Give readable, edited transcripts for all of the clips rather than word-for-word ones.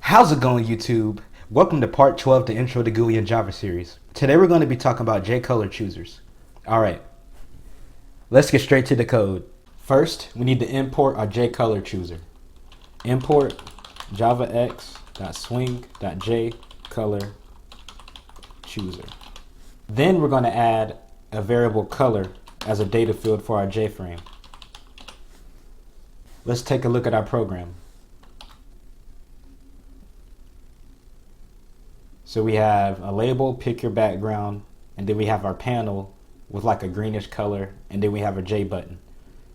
How's it going, YouTube? Welcome to part 12 of the Intro to GUI and Java series. Today we're going to be talking about JColorChoosers. Alright, let's get straight to the code. First, we need to import our JColorChooser. Import javax.swing.jColorChooser. Then we're going to add a variable color as a data field for our JFrame. Let's take a look at our program. So we have a label, pick your background, and then we have our panel with like a greenish color, and then we have a J button.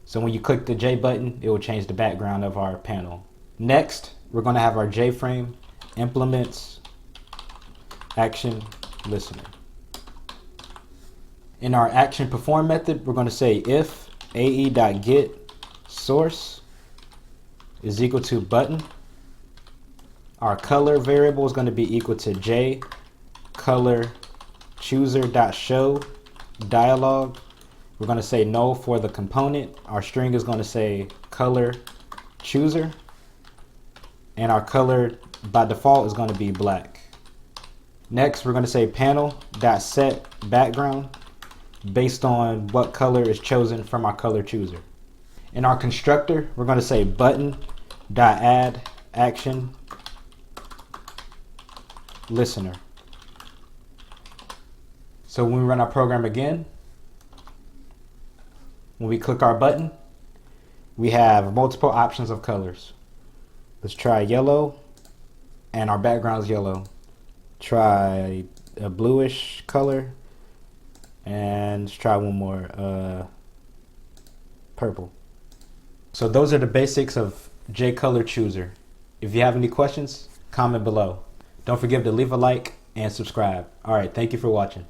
So when you click the J button, it will change the background of our panel. Next, we're going to have our JFrame implements action listener. In our action perform method, we're going to say if ae.get source is equal to button. Our color variable is going to be equal to JColorChooser.show dialog. We're going to say null for the component. Our string is going to say color chooser, and our color by default is going to be black. Next, we're going to say panel.set background based on what color is chosen from our color chooser. In our constructor, we're going to say button.add action listener. So when we run our program again, when we click our button, we have multiple options of colors. Let's try yellow, and our background is yellow. Try a bluish color, and let's try one more, purple. So those are the basics of JColorChooser. If you have any questions, comment below. Don't forget to leave a like and subscribe. All right, thank you for watching.